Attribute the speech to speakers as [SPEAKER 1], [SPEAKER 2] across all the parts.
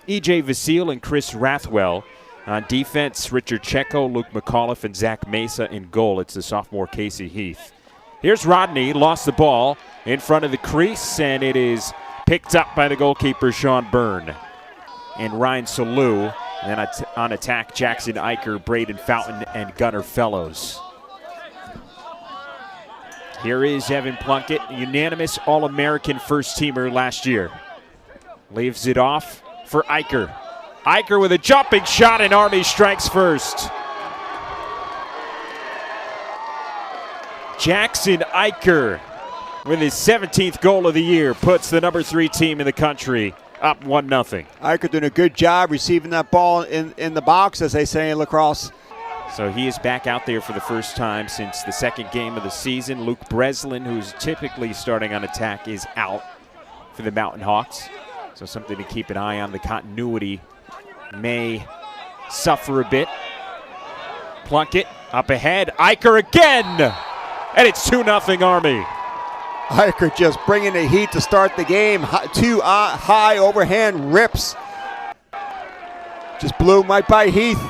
[SPEAKER 1] E.J. Vasile and Chris Rathwell. On defense, Richard Checo, Luke McAuliffe, and Zach Mesa in goal. It's the sophomore Casey Heath. Here's Rodney, lost the ball in front of the crease, and it is picked up by the goalkeeper, Sean Byrne. And Ryan Salou. And then on attack, Jackson Eicher, Braden Fountain, and Gunnar Fellows. Here is Evan Plunkett, unanimous All-American first-teamer last year. Leaves it off for Eicher. Eicher with a jumping shot, and Army strikes first. Jackson Eicher, with his 17th goal of the year, puts the number 3 team in the country up 1-0.
[SPEAKER 2] Eicher doing a good job receiving that ball in the box, as they say in lacrosse.
[SPEAKER 1] So he is back out there for the first time since the second game of the season. Luke Breslin, who's typically starting on attack, is out for the Mountain Hawks. So something to keep an eye on. The continuity may suffer a bit. Plunkett up ahead. Eicher again! And it's 2-0 Army.
[SPEAKER 2] Eicher just bringing the heat to start the game. Two high overhand rips. Just blew right by Heath.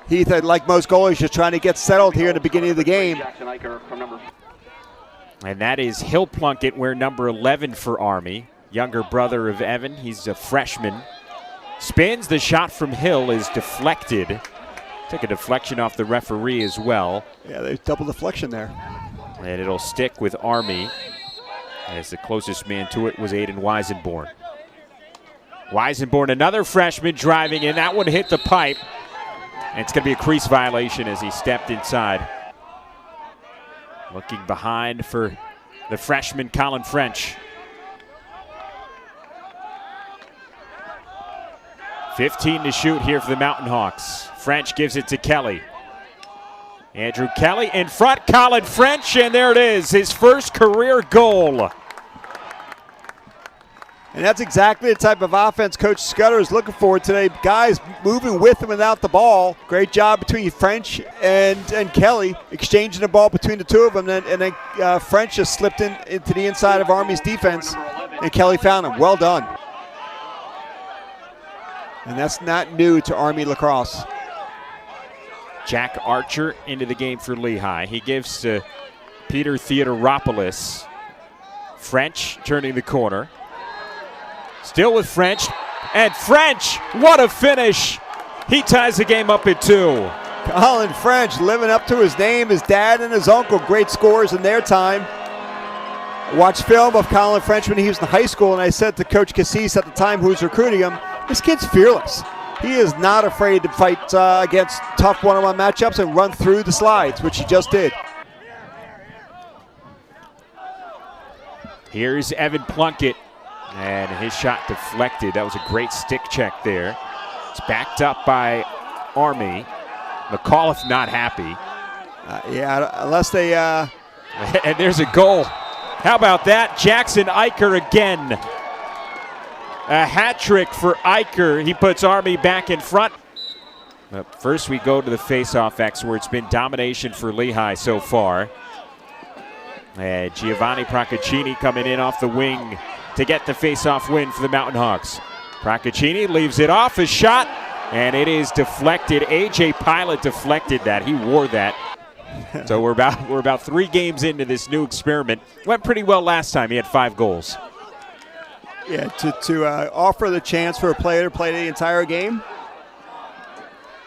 [SPEAKER 2] Heath, like most goalies, just trying to get settled here in the beginning of the game.
[SPEAKER 1] And that is Hill Plunkett, wear number 11 for Army. Younger brother of Evan, he's a freshman. Spins, the shot from Hill is deflected. Took a deflection off the referee as well.
[SPEAKER 2] Yeah, there's double deflection there.
[SPEAKER 1] And it'll stick with Army, as the closest man to it was Aiden Weisenborn. Weisenborn, another freshman driving in. That one hit the pipe. And it's going to be a crease violation as he stepped inside. Looking behind for the freshman Colin French. 15 to shoot here for the Mountain Hawks. French gives it to Kelly. Andrew Kelly in front, Colin French, and there it is, his first career goal.
[SPEAKER 2] And that's exactly the type of offense Coach Scudder is looking for today. Guys moving with and without the ball. Great job between French and Kelly, exchanging the ball between the two of them. And then French just slipped into the inside of Army's defense, and Kelly found him. Well done. And that's not new to Army lacrosse.
[SPEAKER 1] Jack Archer into the game for Lehigh. He gives to Peter Theodoropoulos. French turning the corner. Still with French, and French, what a finish! He ties the game up at 2.
[SPEAKER 2] Colin French living up to his name. His dad and his uncle, great scorers in their time. Watched film of Colin French when he was in high school, and I said to Coach Cassis at the time, who was recruiting him, this kid's fearless. He is not afraid to fight against tough one-on-one matchups and run through the slides, which he just did.
[SPEAKER 1] Here's Evan Plunkett. And his shot deflected. That was a great stick check there. It's backed up by Army. McAuliffe not happy.
[SPEAKER 2] Yeah, unless they...
[SPEAKER 1] And there's a goal. How about that? Jackson Eicher again. A hat trick for Eicher. He puts Army back in front. But first we go to the face-off X, where it's been domination for Lehigh so far. And Giovanni Procaccini coming in off the wing to get the face-off win for the Mountain Hawks. Procaccini leaves it off, a shot, and it is deflected. A.J. Pilot deflected that. He wore that. So we're about 3 games into this new experiment. Went pretty well last time. He had 5 goals.
[SPEAKER 2] Yeah, to offer the chance for a player to play the entire game.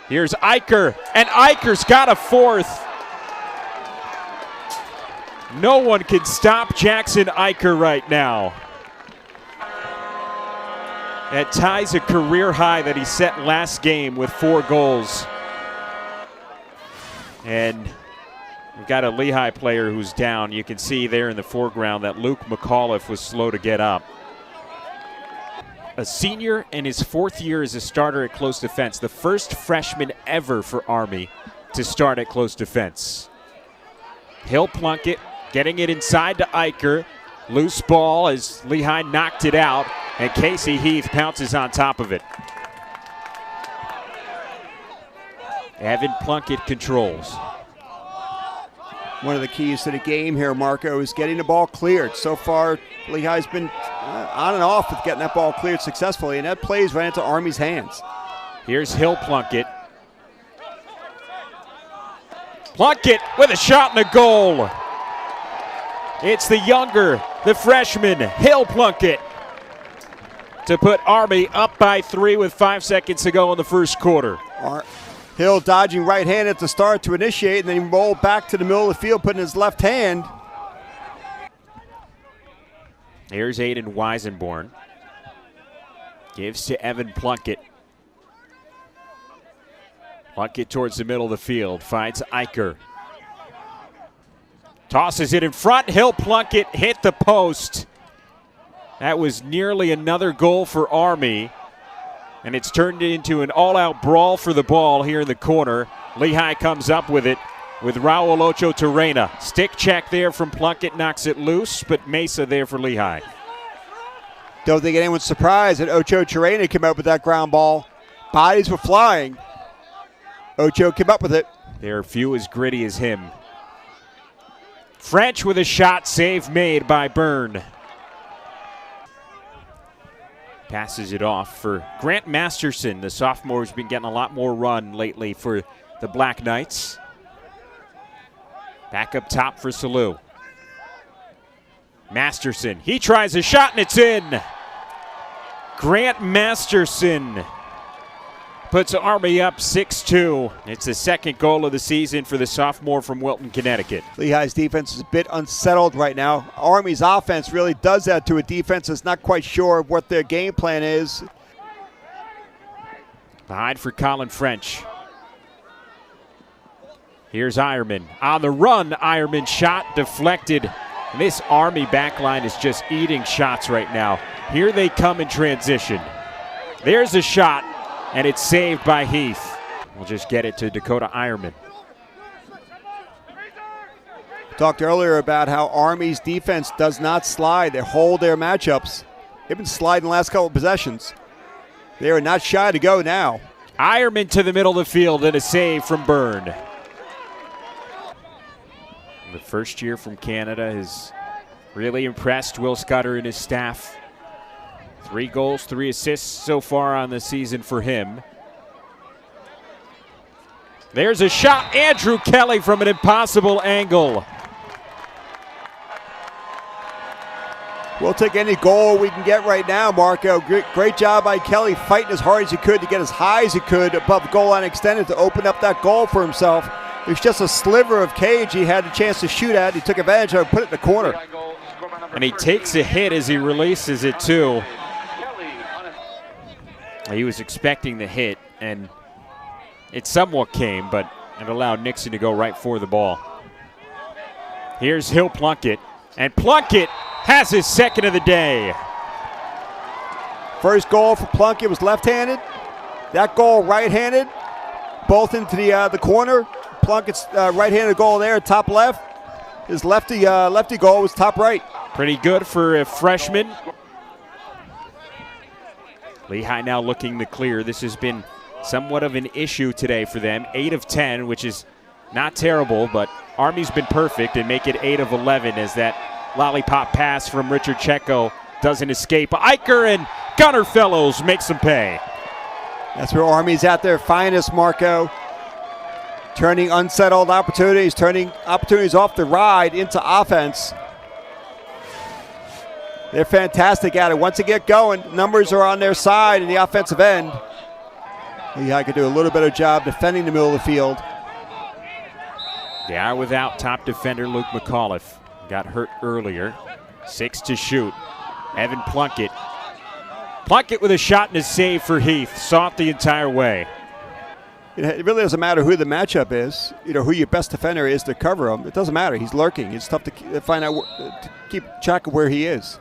[SPEAKER 1] Here's Eicher, and Eicher's got a 4th. No one can stop Jackson Eicher right now. That ties a career high that he set last game with 4 goals. And we've got a Lehigh player who's down. You can see there in the foreground that Luke McAuliffe was slow to get up. A senior in his 4th year as a starter at close defense. The first freshman ever for Army to start at close defense. Hill Plunkett getting it inside to Eicher. Loose ball as Lehigh knocked it out, and Casey Heath pounces on top of it. Evan Plunkett controls.
[SPEAKER 2] One of the keys to the game here, Marco, is getting the ball cleared. So far, Lehigh's been on and off with getting that ball cleared successfully, and that plays right into Army's hands.
[SPEAKER 1] Here's Hill Plunkett. Plunkett with a shot and a goal. It's the younger, the freshman, Hill Plunkett, to put Army up by 3 with 5 seconds to go in the first quarter.
[SPEAKER 2] Hill dodging right hand at the start to initiate, and then he rolled back to the middle of the field, putting his left hand.
[SPEAKER 1] Here's Aiden Weisenborn. Gives to Evan Plunkett. Plunkett towards the middle of the field, finds Eicher. Tosses it in front. Hill Plunkett hit the post. That was nearly another goal for Army. And it's turned into an all-out brawl for the ball here in the corner. Lehigh comes up with it with Raul Ocho Terrena. Stick check there from Plunkett, knocks it loose, but Mesa there for Lehigh.
[SPEAKER 2] Don't think anyone's surprised that Ocho Terrena came up with that ground ball. Bodies were flying. Ocho came up with it.
[SPEAKER 1] There are few as gritty as him. French with a shot, save made by Byrne. Passes it off for Grant Masterson. The sophomore has been getting a lot more run lately for the Black Knights. Back up top for Salou. Masterson, he tries a shot and it's in. Grant Masterson puts Army up 6-2. It's the second goal of the season for the sophomore from Wilton, Connecticut.
[SPEAKER 2] Lehigh's defense is a bit unsettled right now. Army's offense really does that to a defense that's not quite sure what their game plan is.
[SPEAKER 1] Behind for Colin French. Here's Ironman. On the run, Ironman shot deflected. And this Army backline is just eating shots right now. Here they come in transition. There's a shot, and it's saved by Heath. We'll just get it to Dakota Ironman.
[SPEAKER 2] Talked earlier about how Army's defense does not slide. They hold their matchups. They've been sliding the last couple of possessions. They are not shy to go now.
[SPEAKER 1] Ironman to the middle of the field and a save from Byrne. The first year from Canada has really impressed Will Scudder and his staff. 3 goals, 3 assists so far on the season for him. There's a shot, Andrew Kelly from an impossible angle.
[SPEAKER 2] We'll take any goal we can get right now, Marco. Great job by Kelly, fighting as hard as he could to get as high as he could above goal line extended to open up that goal for himself. There's just a sliver of cage he had a chance to shoot at. He took advantage of it, put it in the corner.
[SPEAKER 1] And he takes a hit as he releases it too. He was expecting the hit, and it somewhat came, but it allowed Nixon to go right for the ball. Here's Hill Plunkett, and Plunkett has his second of the day.
[SPEAKER 2] First goal for Plunkett was left-handed. That goal right-handed, both into the corner. Plunkett's right-handed goal there, top left. His lefty goal was top right.
[SPEAKER 1] Pretty good for a freshman. Lehigh now looking to clear. This has been somewhat of an issue today for them. 8 of 10, which is not terrible, but Army's been perfect and make it 8 of 11 as that lollipop pass from Richard Checo doesn't escape. Eicher and Gunnar Fellows makes them pay.
[SPEAKER 2] That's where Army's at their finest, Marco. Turning unsettled opportunities, turning opportunities off the ride into offense. They're fantastic at it. Once they get going, numbers are on their side in the offensive end. Lehigh could do a little better job defending the middle of the field.
[SPEAKER 1] They are without top defender Luke McAuliffe. Got hurt earlier. 6 to shoot. Evan Plunkett. Plunkett with a shot and a save for Heath. Saw it the entire way.
[SPEAKER 2] It really doesn't matter who the matchup is, who your best defender is to cover him. It doesn't matter. He's lurking. It's tough to find out, to keep track of where he is.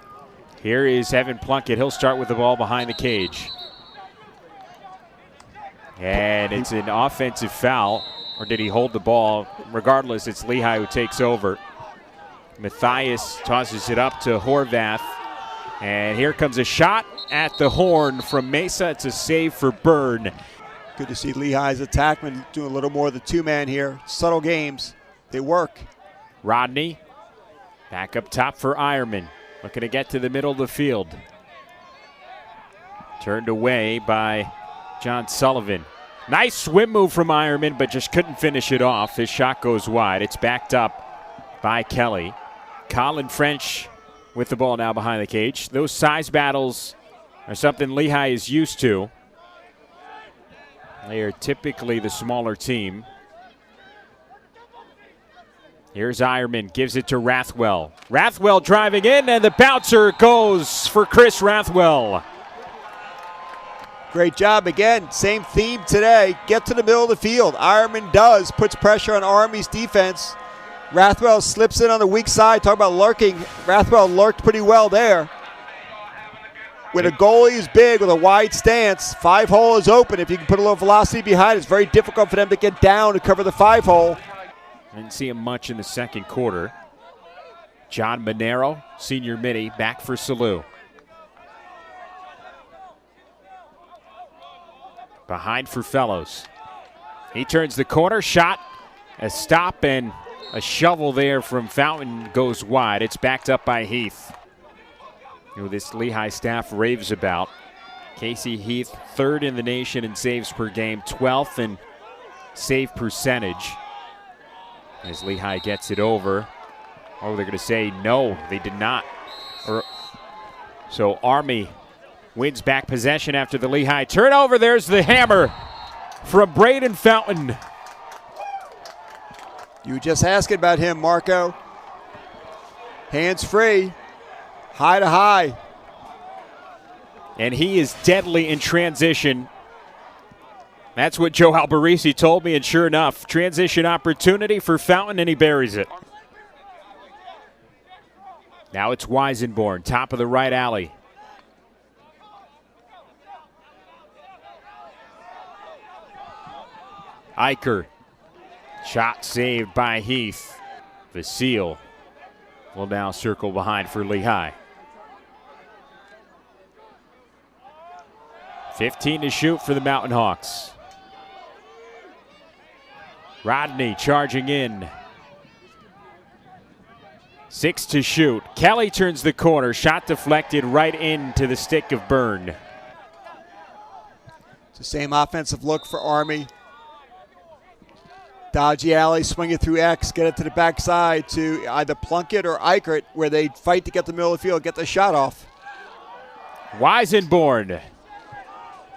[SPEAKER 1] Here is Evan Plunkett. He'll start with the ball behind the cage. And it's an offensive foul. Or did he hold the ball? Regardless, it's Lehigh who takes over. Matthias tosses it up to Horvath. And here comes a shot at the horn from Mesa. It's a save for Byrne.
[SPEAKER 2] Good to see Lehigh's attackmen doing a little more of the two-man here. Subtle games. They work.
[SPEAKER 1] Rodney back up top for Ironman. Looking to get to the middle of the field. Turned away by John Sullivan. Nice swim move from Ironman, but just couldn't finish it off. His shot goes wide. It's backed up by Kelly. Colin French with the ball now behind the cage. Those size battles are something Lehigh is used to. They are typically the smaller team. Here's Ironman, gives it to Rathwell. Rathwell driving in, and the bouncer goes for Chris Rathwell.
[SPEAKER 2] Great job again. Same theme today. Get to the middle of the field. Ironman does. Puts pressure on Army's defense. Rathwell slips in on the weak side. Talk about lurking. Rathwell lurked pretty well there. When a goalie is big with a wide stance, 5-hole is open. If you can put a little velocity behind it, it's very difficult for them to get down to cover the 5-hole.
[SPEAKER 1] Didn't see him much in the second quarter. John Monero, senior midi, back for Salou. Behind for Fellows. He turns the corner, shot, a stop, and a shovel there from Fountain goes wide. It's backed up by Heath, who this Lehigh staff raves about. Casey Heath, 3rd in the nation in saves per game, 12th in save percentage. As Lehigh gets it over. Oh, they're going to say no, they did not. So Army wins back possession after the Lehigh turnover. There's the hammer from Braden Fountain.
[SPEAKER 2] You were just asking about him, Marco. Hands free, high to high.
[SPEAKER 1] And he is deadly in transition. That's what Joe Albarisi told me, and sure enough, transition opportunity for Fountain, and he buries it. Now it's Weisenborn, top of the right alley. Eicher, shot saved by Heath. Vasile will now circle behind for Lehigh. 15 to shoot for the Mountain Hawks. Rodney charging in. 6 to shoot. Kelly turns the corner. Shot deflected right into the stick of Byrne.
[SPEAKER 2] It's the same offensive look for Army. Dodgy alley, swing it through X, get it to the backside to either Plunkett or Eichert, where they fight to get the middle of the field, get the shot off.
[SPEAKER 1] Weisenborn.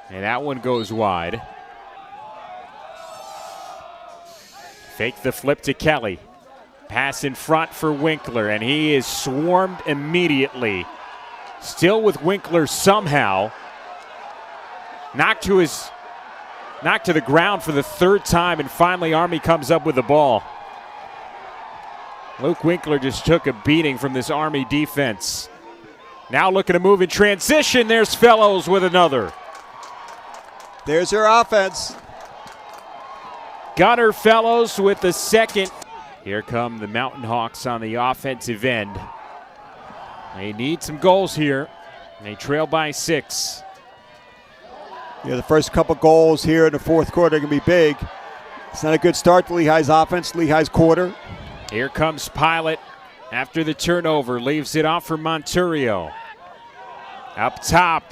[SPEAKER 1] And that one goes wide. Fake the flip to Kelly. Pass in front for Winkler, and he is swarmed immediately. Still with Winkler somehow. Knocked to the ground for the 3rd time, and finally Army comes up with the ball. Luke Winkler just took a beating from this Army defense. Now looking to move in transition. There's Fellows with another.
[SPEAKER 2] There's their offense.
[SPEAKER 1] Gunnar Fellows with the second. Here come the Mountain Hawks on the offensive end. They need some goals here. They trail by 6.
[SPEAKER 2] Yeah, the first couple goals here in the 4th quarter are going to be big. It's not a good start to Lehigh's offense, Lehigh's quarter.
[SPEAKER 1] Here comes Pilot after the turnover. Leaves it off for Monturio. Up top,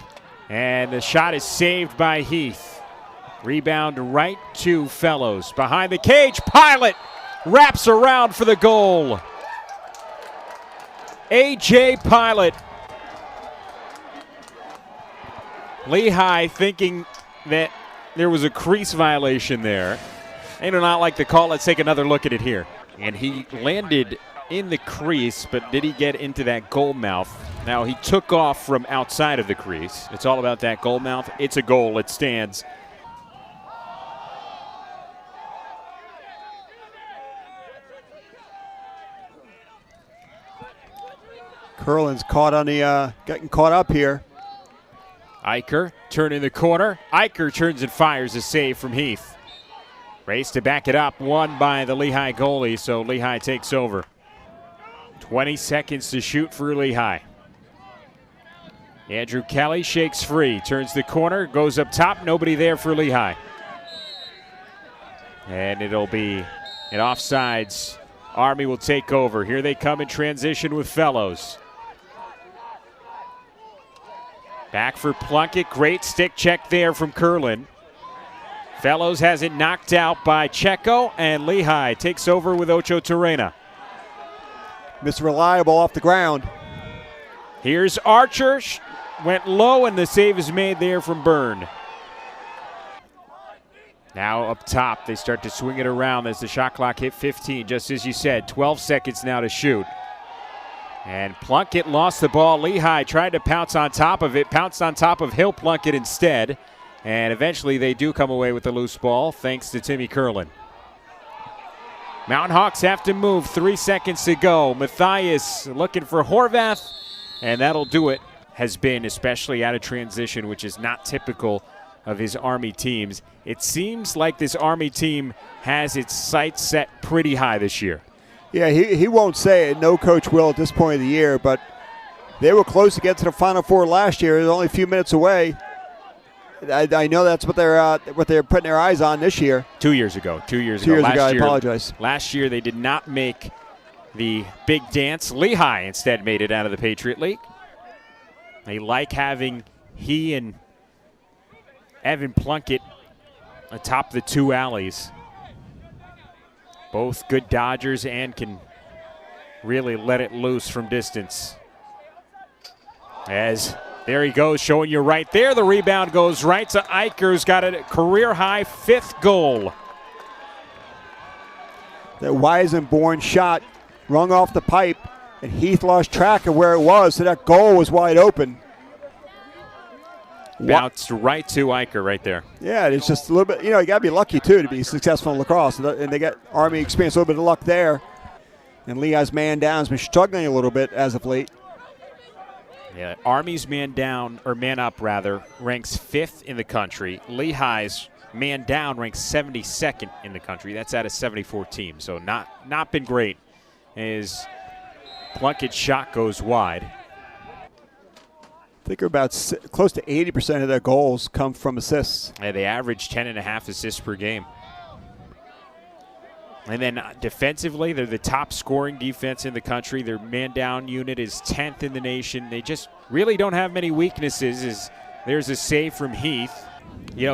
[SPEAKER 1] and the shot is saved by Heath. Rebound right to Fellows. Behind the cage, Pilot wraps around for the goal. A.J. Pilot. Lehigh thinking that there was a crease violation there. They do not like the call. Let's take another look at it here. And he landed in the crease, but did he get into that goal mouth? Now he took off from outside of the crease. It's all about that goal mouth. It's a goal. It stands.
[SPEAKER 2] Curlin's caught on the getting caught up here.
[SPEAKER 1] Eicher turning the corner. Eicher turns and fires a save from Heath. Race to back it up, won by the Lehigh goalie, so Lehigh takes over. 20 seconds to shoot for Lehigh. Andrew Kelly shakes free, turns the corner, goes up top, nobody there for Lehigh. And it'll be an offsides. Army will take over. Here they come in transition with Fellows. Back for Plunkett. Great stick check there from Curlin. Fellows has it knocked out by Checo, and Lehigh takes over with Ocho Terrena.
[SPEAKER 2] Mr. Reliable off the ground.
[SPEAKER 1] Here's Archer. Went low, and the save is made there from Byrne. Now up top, they start to swing it around as the shot clock hit 15, just as you said. 12 seconds now to shoot. And Plunkett lost the ball. Lehigh tried to pounce on top of it, pounced on top of Hill Plunkett instead. And eventually they do come away with the loose ball, thanks to Timmy Curlin. Mountain Hawks have to move. 3 seconds to go. Matthias looking for Horvath, and that'll do it. Has been, especially out of transition, which is not typical of his Army teams. It seems like this Army team has its sights set pretty high this year.
[SPEAKER 2] Yeah, he won't say it. No coach will at this point of the year, but they were close to get to the Final Four last year. It was only a few minutes away. I know that's what they're putting their eyes on this year.
[SPEAKER 1] 2 years ago. 2 years ago.
[SPEAKER 2] 2 years ago, I apologize.
[SPEAKER 1] Last year they did not make the big dance. Lehigh instead made it out of the Patriot League. They like having he and Evan Plunkett atop the two alleys. Both good dodgers and can really let it loose from distance. As there he goes, showing you right there. The rebound goes right to Eicher, who's got a career-high 5th goal.
[SPEAKER 2] That Weisenborn shot rung off the pipe, and Heath lost track of where it was, so that goal was wide open.
[SPEAKER 1] Bounced right to Eicher right there.
[SPEAKER 2] Yeah, it's just a little bit, you got to be lucky, too, to be successful in lacrosse. And they got Army experience, a little bit of luck there. And Lehigh's man down has been struggling a little bit as of late.
[SPEAKER 1] Yeah, Army's man down, or man up rather, ranks 5th in the country. Lehigh's man down ranks 72nd in the country. That's out of 74 teams, so not been great. As Plunkett's shot goes wide.
[SPEAKER 2] I think about close to 80% of their goals come from assists.
[SPEAKER 1] Yeah, they average 10.5 assists per game. And then defensively, they're the top scoring defense in the country. Their man-down unit is 10th in the nation. They just really don't have many weaknesses. There's a save from Heath.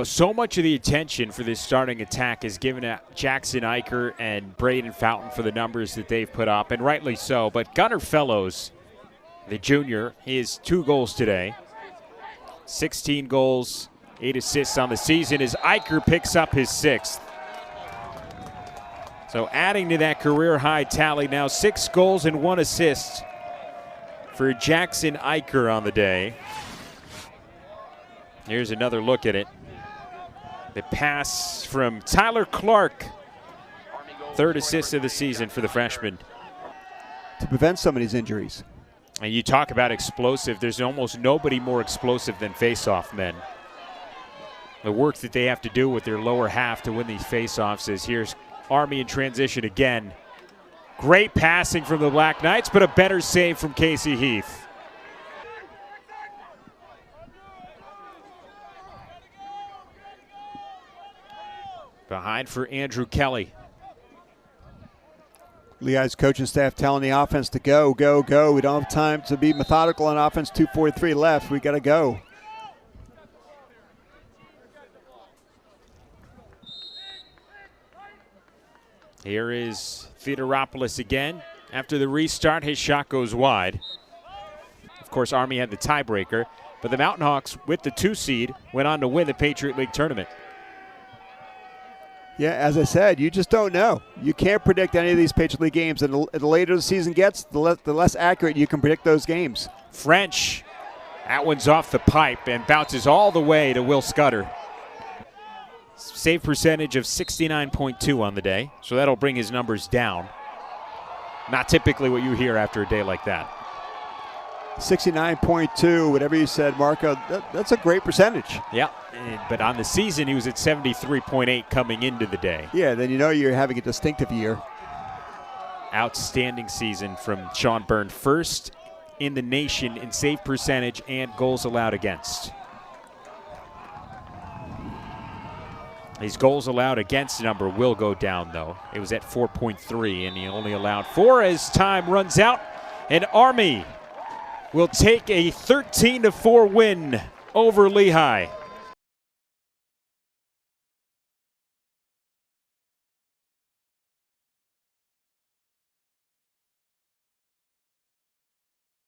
[SPEAKER 1] So much of the attention for this starting attack is given to Jackson Eicher and Braden Fountain for the numbers that they've put up, and rightly so. But Gunnar Fellows, the junior, his 2 goals today. 16 goals, 8 assists on the season as Eicher picks up his 6th. So adding to that career-high tally now, 6 goals and 1 assist for Jackson Eicher on the day. Here's another look at it. The pass from Tyler Clark. 3rd assist of the season for the freshman.
[SPEAKER 2] To prevent some of these injuries.
[SPEAKER 1] And you talk about explosive. There's almost nobody more explosive than face-off men. The work that they have to do with their lower half to win these face-offs is here's Army in transition again. Great passing from the Black Knights, but a better save from Casey Heath. Behind for Andrew Kelly.
[SPEAKER 2] Lehigh's coaching staff telling the offense to go, go, go. We don't have time to be methodical on offense. 2:43 left. We got to go.
[SPEAKER 1] Here is Theodoropoulos again. After the restart, his shot goes wide. Of course, Army had the tiebreaker, but the Mountain Hawks, with the 2 seed, went on to win the Patriot League tournament.
[SPEAKER 2] Yeah, as I said, you just don't know. You can't predict any of these Patriot League games, and the later the season gets, the less accurate you can predict those games.
[SPEAKER 1] French, that one's off the pipe and bounces all the way to Will Scudder. Save percentage of 69.2 on the day, so that'll bring his numbers down. Not typically what you hear after a day like that.
[SPEAKER 2] 69.2, whatever you said, Marco, that's a great percentage.
[SPEAKER 1] Yeah, but on the season, he was at 73.8 coming into the day.
[SPEAKER 2] Yeah, then you know you're having a distinctive year.
[SPEAKER 1] Outstanding season from Sean Byrne. 1st in the nation in save percentage and goals allowed against. His goals allowed against number will go down, though. It was at 4.3, and he only allowed 4 as time runs out. And Army will take a 13-4 win over Lehigh.